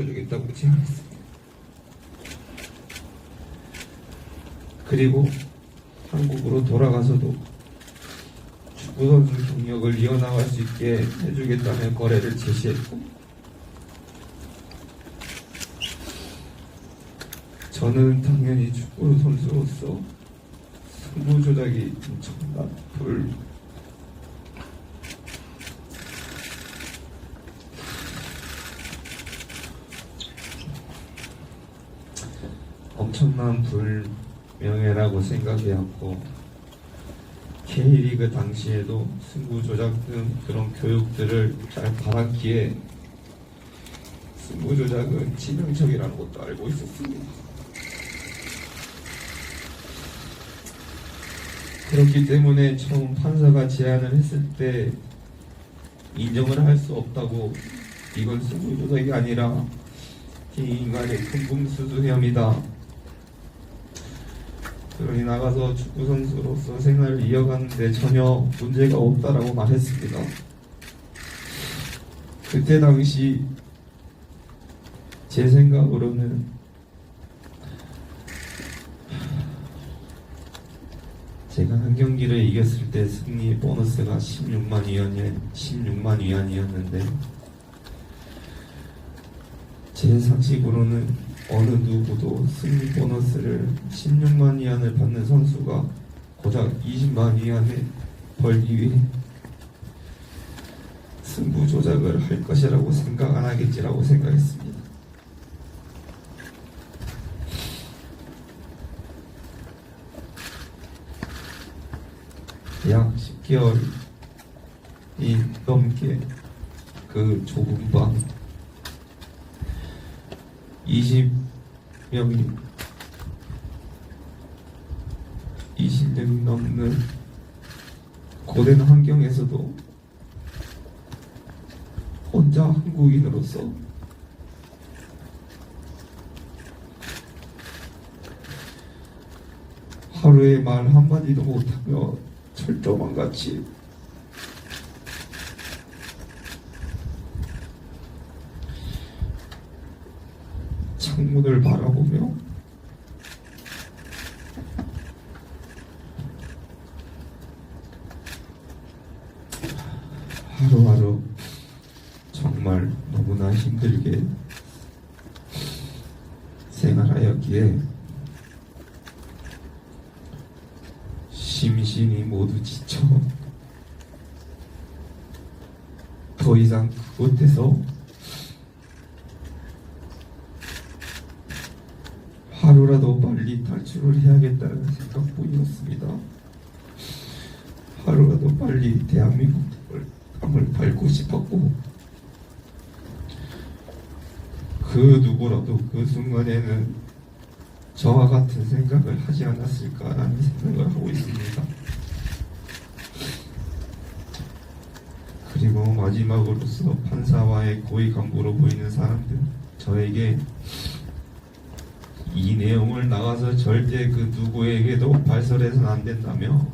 시켜주겠다고 제안했습니다. 그리고 한국으로 돌아가서도 축구선수 경력을 이어나갈 수 있게 해주겠다는 거래를 제시했고, 저는 당연히 축구 선수로서 승부 조작이 엄청난 불명예라고 생각해왔고, K리그 당시에도 승부 조작 등 그런 교육들을 잘 받았기에 승부 조작은 치명적이라는 것도 알고 있었습니다. 그렇기 때문에 처음 판사가 제안을 했을 때 인정을 할 수 없다고, 이건 승부 조작이 아니라 인간의 금붕수수혐이다, 그러니 나가서 축구선수로서 생활을 이어가는데 전혀 문제가 없다라고 말했습니다. 그때 당시 제 생각으로는 제가 한 경기를 이겼을 때 승리 보너스가 16만 위안이었는데 제 상식으로는 어느 누구도 승리 보너스를 16만 위안을 받는 선수가 고작 20만 위안을 벌기 위해 승부 조작을 할 것이라고 생각 안 하겠지라고 생각했습니다. 약 10개월이 넘게 그 좁은 방 20명이 넘는 고된 환경에서도 혼자 한국인으로서 하루에 말 한마디도 못하며 철조망 같이 창문을 바라보며 하루하루 정말 너무나 힘들게 생활하였기에 심신이 모두 지쳐 더 이상 그곳에서 하루라도 빨리 탈출을 해야겠다는 생각뿐이었습니다. 하루라도 빨리 대한민국 땅을 밟고 싶었고, 그 누구라도 그 순간에는 저와 같은 생각을 하지 않았을까라는 생각을 하고 있습니다. 그리고 마지막으로서 판사와의 고위 간부로 보이는 사람들, 저에게 이 내용을 나가서 절대 그 누구에게도 발설해서는 안 된다며,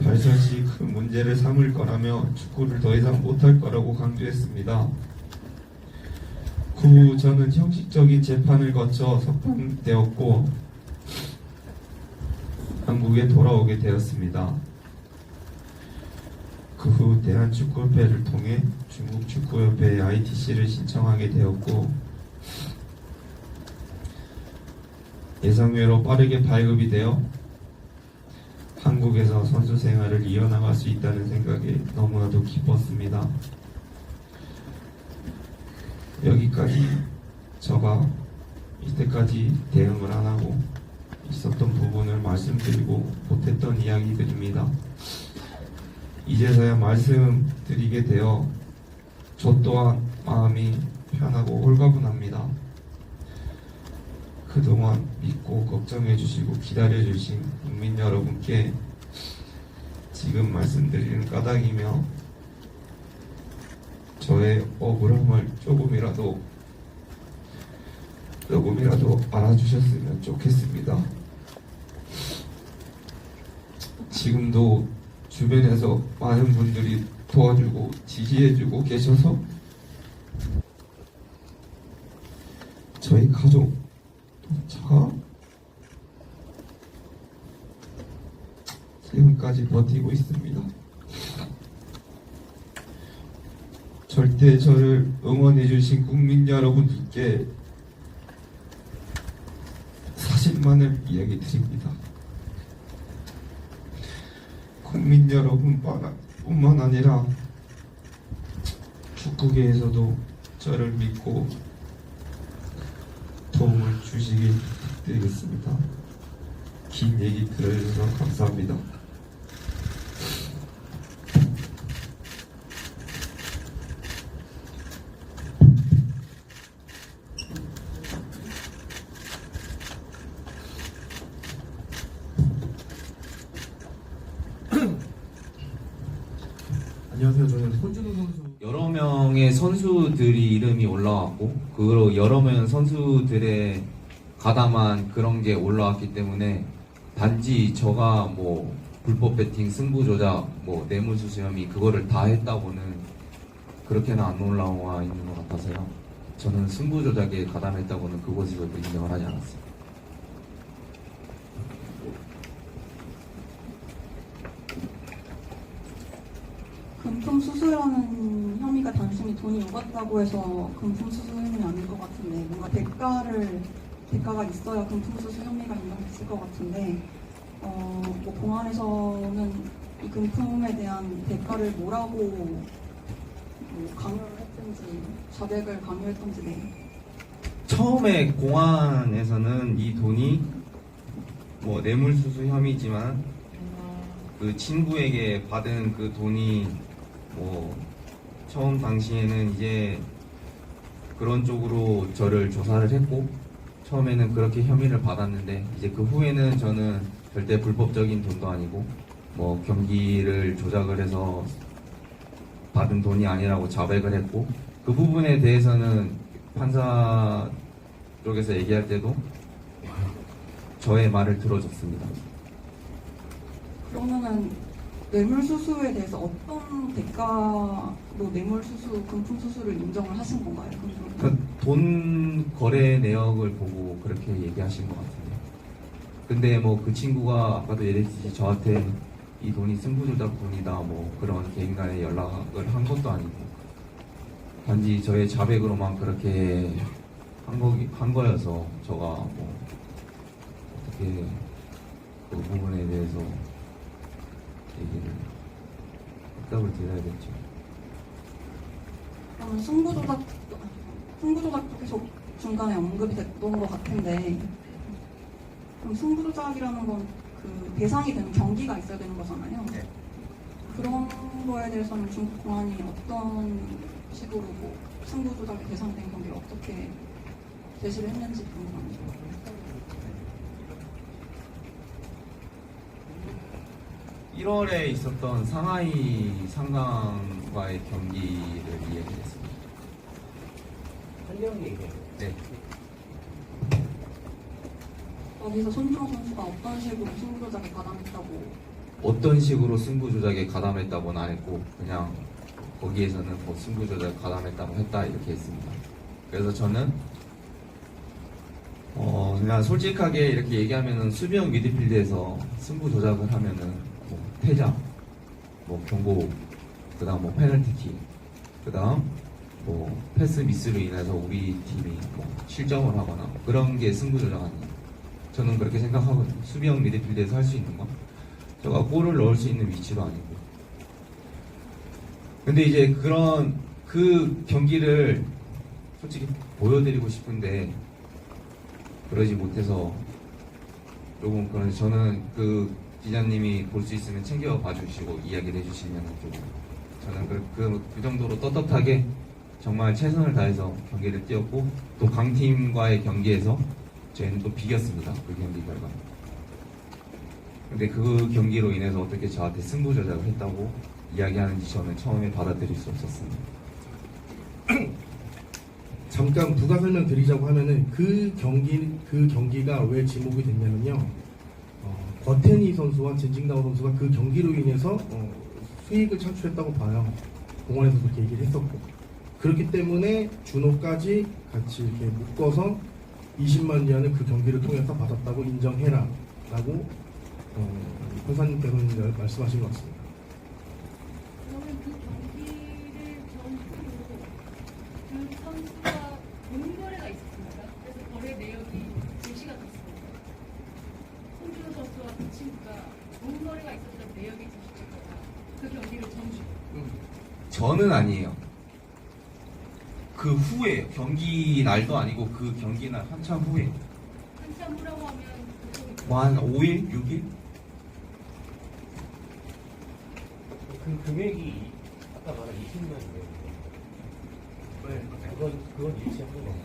발설 시 그 문제를 삼을 거라며 축구를 더 이상 못할 거라고 강조했습니다. 그 후 저는 형식적인 재판을 거쳐 석방되었고 한국에 돌아오게 되었습니다. 그 후 대한축구협회를 통해 중국축구협회 ITC를 신청하게 되었고, 예상외로 빠르게 발급이 되어 한국에서 선수 생활을 이어나갈 수 있다는 생각에 너무나도 기뻤습니다. 여기까지 제가 이때까지 대응을 안 하고 있었던 부분을 말씀드리고 못했던 이야기들입니다. 이제서야 말씀드리게 되어 저 또한 마음이 편하고 홀가분합니다. 그동안 믿고 걱정해주시고 기다려주신 국민 여러분께 지금 말씀드리는 까닭이며 저의 억울함을 조금이라도 알아주셨으면 좋겠습니다. 지금도 주변에서 많은 분들이 도와주고 지지해주고 계셔서 저희 가족 또 제가 지금까지 버티고 있습니다. 절대 저를 응원해주신 국민 여러분들께 사실만을 이야기 드립니다. 국민 여러분뿐만 아니라 축구계에서도 저를 믿고 도움을 주시길 부탁드리겠습니다. 긴 얘기 들어주셔서 감사합니다. 안녕하세요. 저는 손준호 선수. 여러 명의 선수들이 이름이 올라왔고 그 여러 명 선수들의 가담한 그런 게 올라왔기 때문에 단지 저가 뭐 불법 배팅, 승부 조작, 뭐 뇌물수수 혐의 그거를 다 했다고는 그렇게는 안 올라와 있는 것 같아서요. 저는 승부 조작에 가담했다고는 그곳에서도 인정을 하지 않았어요. 금품 수수라는 혐의가 단순히 돈이 오갔다고 해서 금품 수수 혐의는 아닐 것 같은데 뭔가 대가가 있어야 금품 수수 혐의가 인정됐을 것 같은데 뭐 공안에서는 이 금품에 대한 대가를 뭐라고 뭐 강요를 했든지 자백을 강요했든지 처음에 공안에서는 이 돈이 뭐 뇌물수수 혐의지만 그 친구에게 받은 그 돈이 뭐 처음 당시에는 이제 그런 쪽으로 저를 조사를 했고 처음에는 그렇게 혐의를 받았는데 이제 그 후에는 저는 절대 불법적인 돈도 아니고 뭐 경기를 조작을 해서 받은 돈이 아니라고 자백을 했고 그 부분에 대해서는 판사 쪽에서 얘기할 때도 저의 말을 들어줬습니다. 그러면은 뇌물수수에 대해서 어떤 대가로 뇌물수수, 금품수수를 인정을 하신 건가요? 그러니까 돈 거래 내역을 보고 그렇게 얘기하신 것 같은데 근데 뭐 그 친구가 아까도 얘기했듯이 저한테 이 돈이 승부조작 돈이다 뭐 그런 개인 간에 연락을 한 것도 아니고 단지 저의 자백으로만 그렇게 한 거여서 저가 뭐 어떻게 그 부분에 대해서 얘기를 답답을 드려야겠죠. 그러면 승부조작도 계속 중간에 언급이 됐던 것 같은데 그럼 승부조작이라는 건 그 대상이 되는 경기가 있어야 되는 거잖아요. 네. 그런 거에 대해서는 중국 공안이 어떤 식으로 뭐 승부조작의 대상된 경기를 어떻게 제시를 했는지 궁금합니다. 1월에 있었던 상하이 상강과의 경기를 이야기했습니다. 한령 얘기해요. 네. 거기서 손준호 선수가 어떤 식으로 승부조작에 가담했다고 어떤 식으로 승부 조작에 가담했다고는 안 했고 그냥 거기에서는 뭐 승부 조작에 가담했다고 했다 이렇게 했습니다. 그래서 저는 그냥 솔직하게 이렇게 얘기하면은 수비형 미드필드에서 승부 조작을 하면은 뭐 퇴장, 뭐 경고, 그다음 뭐 페널티킥, 그다음 뭐 패스 미스로 인해서 우리 팀이 뭐 실점을 하거나 그런 게 승부 조작 아니에요. 저는 그렇게 생각하거든요. 수비형 미드필드에서 할 수 있는 건 저가 골을 넣을 수 있는 위치도 아니고. 근데 이제 그런 그 경기를 솔직히 보여드리고 싶은데 그러지 못해서 조금 그런 저는 그 기자님이 볼 수 있으면 챙겨 봐주시고 이야기를 해주시면 좀 저는 그 정도로 떳떳하게 정말 최선을 다해서 경기를 뛰었고 또 강팀과의 경기에서 저희는 또 비겼습니다. 그 경기 결과. 근데 그 경기로 인해서 어떻게 저한테 승부 조작을 했다고 이야기하는지 저는 처음에 받아들일 수 없었습니다. 잠깐 부가 설명드리자고 하면은 그 경기가 왜 지목이 됐냐면요. 권태니 선수와 젠징다오 선수가 그 경기로 인해서 수익을 창출했다고 봐요. 공원에서 그렇게 얘기를 했었고 그렇기 때문에 준호까지 같이 이렇게 묶어서 20만 이하는 그 경기를 통해서 받았다고 인정해라 라고 판사님께서는 말씀하신 것 같습니다. 그러면 그 경기를 전후로 그 선수가 본 거래가 있었습니까? 그래서 거래 내역이 제시가 됐습니다. 송준호 선수와 그 친구가 본 거래가 있었던 내역이 제시됐다가 그 경기를 전주. 저는 아니에요. 그 후에 경기 날도 아니고 그 경기 날 한참 후에 한참 후라고 하면 보통 뭐 한 5일, 6일? 그 금액이 아까 말한 20만인데 그건 일치한 건가요?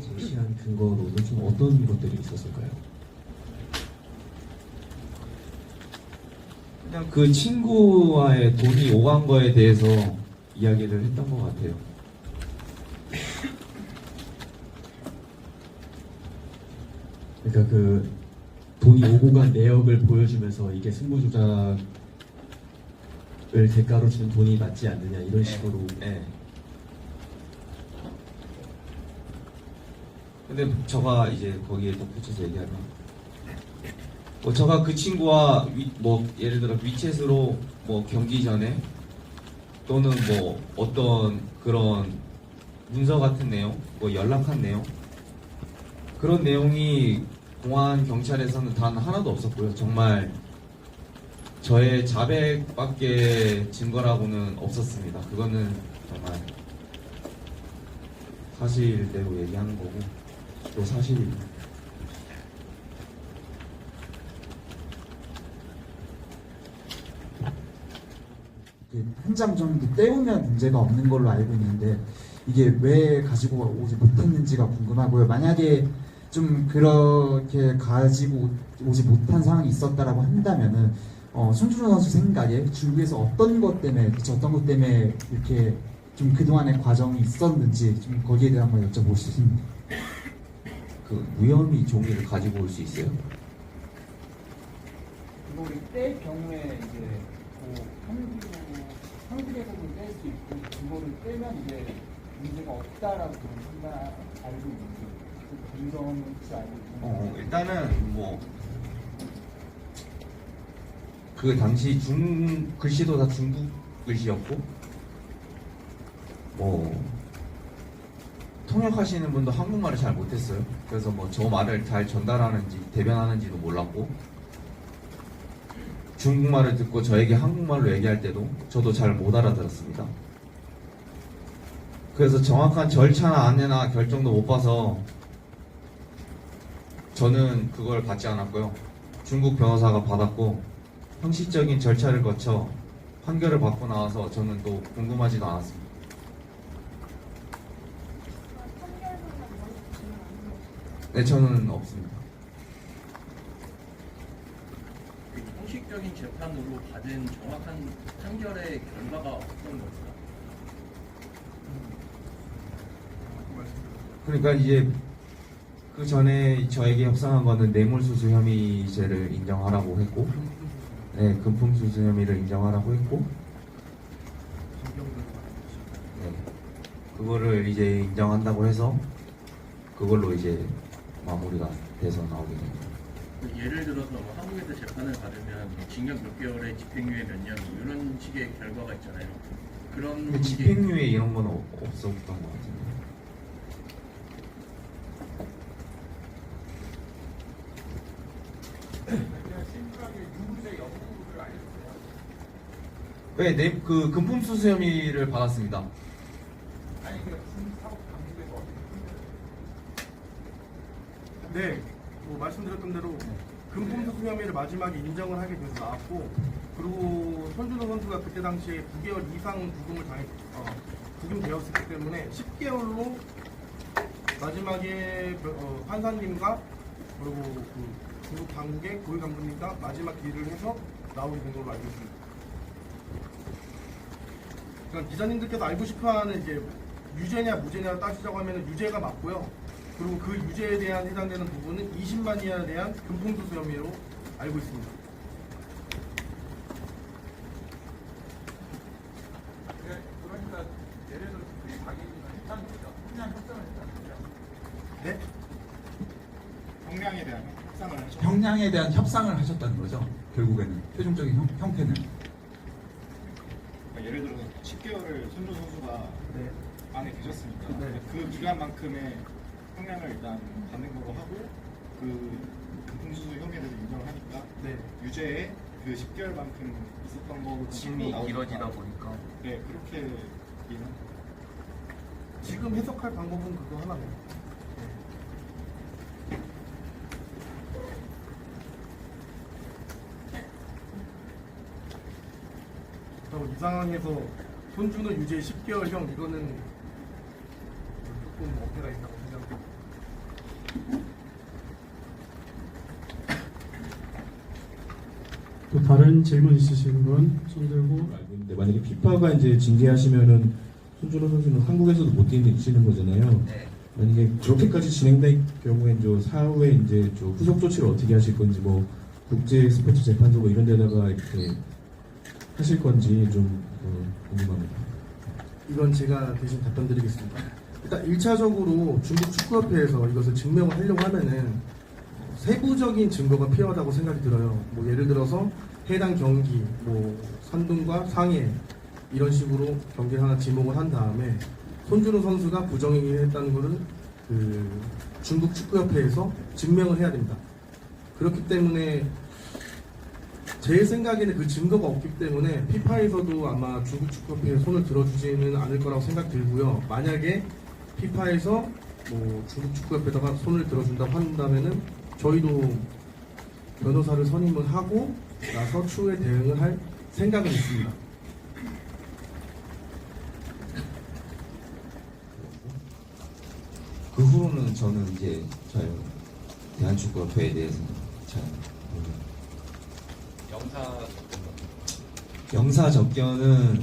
제시한 근거로는 좀 어떤 것들이 있었을까요? 그냥 그 친구와의 돈이 오간 거에 대해서 이야기를 했던 것 같아요. 그러니까 그 돈이 오고 간 내역을 보여주면서 이게 승부 조작을 대가로 주는 돈이 맞지 않느냐 이런 식으로. 네. 근데 저가 이제 거기에 덧붙여서 얘기하면 뭐 저가 그 친구와 뭐 예를 들어 위챗으로 뭐 경기 전에 또는 뭐 어떤 그런 문서 같은 내용, 뭐 연락한 내용 그런 내용이 공안 경찰에서는 단 하나도 없었고요. 정말 저의 자백밖에 증거라고는 없었습니다. 그거는 정말 사실대로 얘기하는 거고 또 사실입니다. 한 장 정도 떼우면 문제가 없는 걸로 알고 있는데 이게 왜 가지고 오지 못했는지가 궁금하고요. 만약에 좀 그렇게 가지고 오지 못한 상황이 있었다라고 한다면은 손준호 선수 생각에 중국에서 어떤 것 때문에 이렇게 좀 그동안의 과정이 있었는지 좀 거기에 대해 한번 여쭤보고 싶습니다. 그 무혐의 종이를 가지고 올 수 있어요? 그거를 뗄 경우에 이제 한국에서는 뗄 수 있고 그거를 떼면 이제 문제가 없다라고 알고 있는지 그 감정을 혹시 알고 있나요? 일단은 뭐 그 당시 글씨도 다 중국 글씨였고 뭐 통역하시는 분도 한국말을 잘 못했어요. 그래서 뭐 저 말을 잘 전달하는지 대변하는지도 몰랐고 중국말을 듣고 저에게 한국말로 얘기할 때도 저도 잘 못 알아들었습니다. 그래서 정확한 절차나 안내나 결정도 못 봐서 저는 그걸 받지 않았고요. 중국 변호사가 받았고 형식적인 절차를 거쳐 판결을 받고 나와서 저는 또 궁금하지도 않았습니다. 네, 저는 없습니다. 형식적인 재판으로 받은 정확한 판결의 결과가 어떤 걸까요? 그러니까 이제 그 전에 저에게 협상한 거는 뇌물수수 혐의죄를 인정하라고 했고, 네, 금품수수 혐의를 인정하라고 했고, 네, 그거를 이제 인정한다고 해서 그걸로 이제 마무리가 돼서 나오게 됩니다. 예를 들어서 뭐 한국에서 재판을 받으면 뭐 징역 몇 개월에 집행유예 몇 년 이런 식의 결과가 있잖아요. 그런 근데 게 집행유예 이런 건 없었던 것 같은데. 네, 그 금품수수 혐의를 받았습니다. 네, 뭐 말씀드렸던 대로 금품수수 혐의를 마지막에 인정을 하게 돼서 나왔고, 그리고 손준호 선수가 그때 당시에 9개월 이상 구금되었기 때문에 10개월로 마지막에 판사님과 그리고 그 중국 당국의 고위 간부님과 마지막 딜을 해서 나오게 된 걸로 알고 있습니다. 그러니까 기자님들께서 알고 싶어하는 이제 유죄냐 무죄냐를 따지자고 하면 유죄가 맞고요. 그리고 그 유죄에 대한 해당되는 부분은 20만 이하에 대한 금품수수 혐의로 알고 있습니다. 그러니까 예를 들어서 자기가 했다는 거죠. 그냥 네? 역량에 대한 협상을 하죠. 역량에 대한 협상을 하셨다는 거죠. 결국에는 최종적인 형태는. 그러니까 예를 들어서 10개월을 손조 선수가 네. 안에 계셨으니까 네. 그 기간만큼의 역량을 일단 받는 거로 하고 그 금품수수 혐의에 대해서 인정을 하니까 네. 유죄에 그 10개월만큼 있었던 거로 짐이 길어지다 보니까 네 그렇게 이해는 지금 해석할 방법은 그거 하나네요. 이 상황에서 손주는 유죄 10개월형 이거는 조금 어폐가 있다고 생각합니다. 또 다른 질문 있으신 분 손들고. 알고 있는데 만약에 피파가 이제 징계하시면은 손준호 선수는 한국에서도 못 뛰시는 거잖아요. 네. 만약에 그렇게까지 진행될 경우에 이제 사후에 이제 좀 후속 조치를 어떻게 하실 건지 뭐 국제 스포츠 재판소 뭐 이런 데다가 이렇게 하실 건지 좀 궁금합니다. 이건 제가 대신 답변 드리겠습니다. 일단 1차적으로 중국 축구협회에서 이것을 증명을 하려고 하면은 세부적인 증거가 필요하다고 생각이 들어요. 뭐 예를 들어서 해당 경기, 뭐 선동과 상해 이런 식으로 경기를 하나 지목을 한 다음에 손준호 선수가 부정행위를 했다는 것을 그 중국 축구협회에서 증명을 해야 됩니다. 그렇기 때문에 제 생각에는 그 증거가 없기 때문에 피파에서도 아마 중국 축구협회에 손을 들어주지는 않을 거라고 생각 들고요. 만약에 피파에서 뭐 중국 축구협회에다가 손을 들어준다고 한다면은 저희도 변호사를 선임을 하고 나서 추후에 대응을 할 생각은 있습니다. 그 후로는 저는 이제 잘 대한축구협회에 대해서는 잘 영사 접견은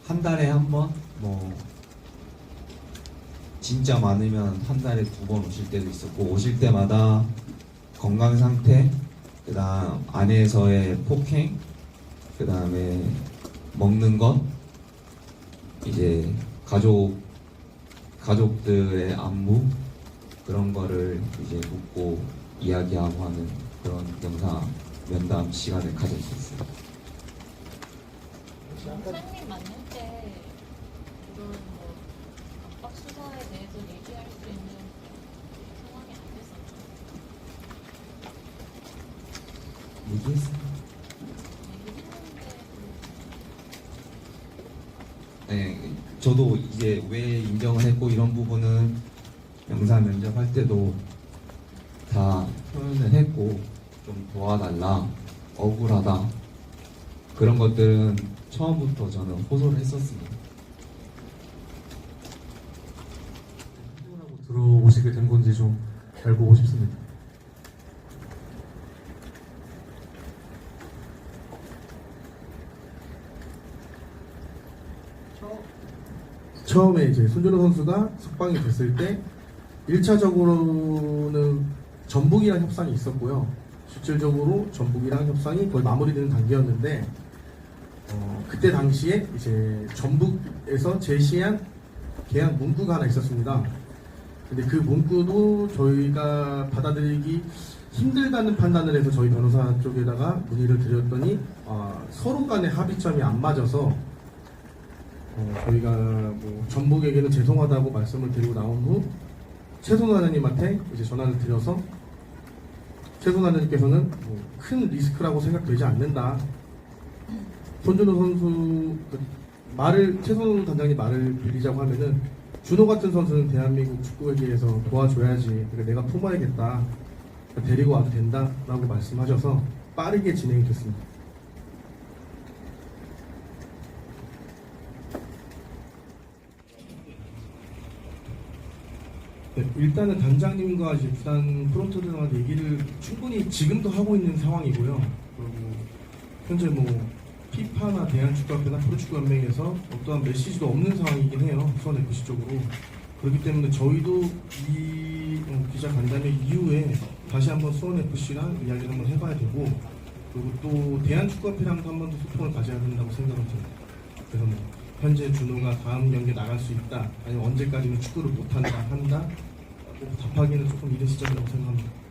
한 달에 한 번, 뭐 진짜 많으면 한 달에 2번 오실 때도 있었고 오실 때마다 건강 상태, 그다음 안에서의 폭행, 그다음에 먹는 것, 이제 가족들의 안무 그런 거를 이제 묻고 이야기하고 하는 그런 영상 면담 시간을 가졌었어요. 영사님 만날 때 그런 뭐 압박 수사에 대해서 얘기할 수 있는 상황이 안 됐었죠. 얘기했어요. 네, 저도 이제 왜 인정을 했고 이런 부분은 영사 면접할 때도 다 표현을 했고 좀 도와달라, 억울하다 그런 것들은 처음부터 저는 호소를 했었습니다. 들어오시게 된 건지 좀 알고 싶습니다. 처음에 이제 손준호 선수가 석방이 됐을 때 1차적으로는 전북이랑 협상이 있었고요. 실질적으로 전북이랑 협상이 거의 마무리되는 단계였는데 그때 당시에 이제 전북에서 제시한 계약 문구가 하나 있었습니다. 근데 그 문구도 저희가 받아들이기 힘들다는 판단을 해서 저희 변호사 쪽에다가 문의를 드렸더니 서로 간의 합의점이 안 맞아서 저희가 뭐 전북에게는 죄송하다고 말씀을 드리고 나온 후 최순호 하나님한테 이제 전화를 드려서 최순호 하나님께서는 뭐 큰 리스크라고 생각되지 않는다. 손준호 선수 최순호 단장님 말을 빌리자고 하면은 준호 같은 선수는 대한민국 축구회계에서 도와줘야지. 그러니까 내가 품어야겠다. 그러니까 데리고 와도 된다라고 말씀하셔서 빠르게 진행이 됐습니다. 네, 일단은 단장님과 이제 부산 프론트들과 얘기를 충분히 지금도 하고 있는 상황이고요. 그리고 현재 뭐 피파나 대한축구협회나 프로축구연맹에서 어떠한 메시지도 없는 상황이긴 해요. 수원FC 쪽으로. 그렇기 때문에 저희도 이 기자 간담회 이후에 다시 한번 수원FC랑 이야기를 한번 해봐야 되고, 그리고 또 대한축구협회랑도 한 번 더 소통을 가져야 된다고 생각을 듭니다. 그래서 뭐 현재 준호가 다음 경기에 나갈 수 있다, 아니면 언제까지는 축구를 못한다, 한다, 답하기는 조금 이른 시점이라고 생각합니다.